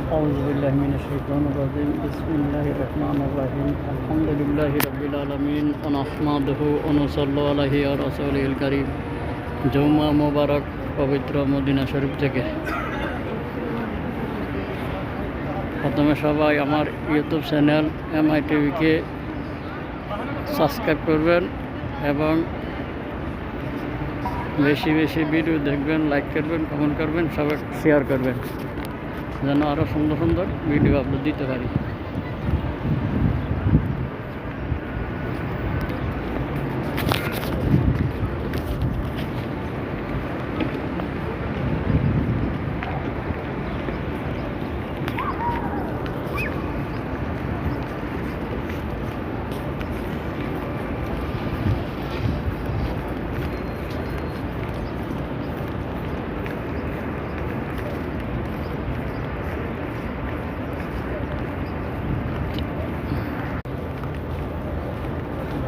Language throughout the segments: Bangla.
أعوذ بالله من الشيطان الرجيم بسم الله الرحمن الرحيم الحمد لله رب العالمين ونحمده ونصلي عليه رسوله الكريم জুম্মা মোবারক পবিত্র মদিনা শরীফ থেকে। প্রথমে সবাই আমার ইউটিউব চ্যানেল MITVকে সাবস্ক্রাইব করবেন এবং বেশি বেশি ভিডিও দেখবেন, লাইক করবেন, কমেন্ট করবেন, সবাই শেয়ার করবেন যেন আরও সুন্দর সুন্দর ভিডিও আপলোড দিতে পারি।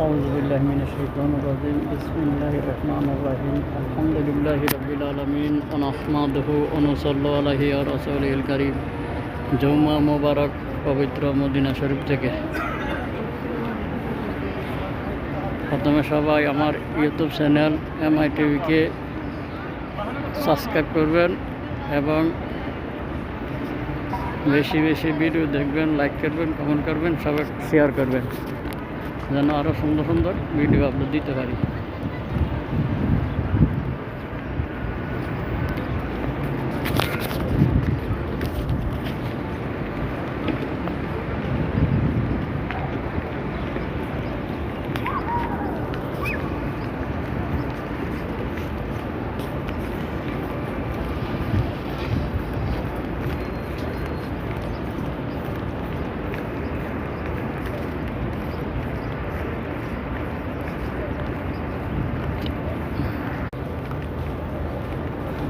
أعوذ بالله من الشيطان الرجيم بسم الله الرحمن الرحيم الحمد لله رب العالمين ونحمده ونصلي عليه رسوله الكريم জুম্মা মোবারক পবিত্র মদিনা শরীফ থেকে। প্রথমে সবাই আমার ইউটিউব চ্যানেল MITVকে সাবস্ক্রাইব করবেন এবং বেশি বেশি ভিডিও দেখবেন, লাইক করবেন, কমেন্ট করবেন, সবাই শেয়ার করবেন যেন আরও সুন্দর সুন্দর ভিডিও আপলোড দিতে পারি।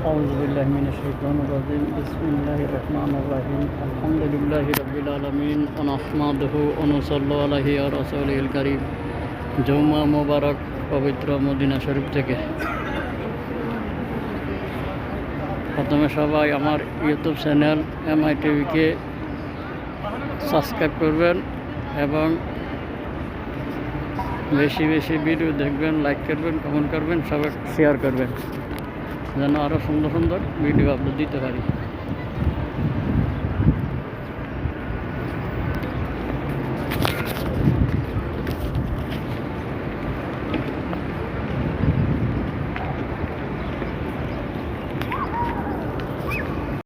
أعوذ بالله من الشيطان الرجيم بسم الله الرحمن الرحيم الحمد لله رب العالمين ونحمده ونصلي عليه رسوله الكريم জুম্মা মোবারক পবিত্র মদিনা শরীফ থেকে। প্রথমে সবাই আমার ইউটিউব চ্যানেল MITVকে সাবস্ক্রাইব করবেন এবং বেশি বেশি ভিডিও দেখবেন, লাইক করবেন, কমেন্ট করবেন, সবাই শেয়ার করবেন যেন আরও সুন্দর সুন্দর ভিডিও আপলোড দিতে পারি।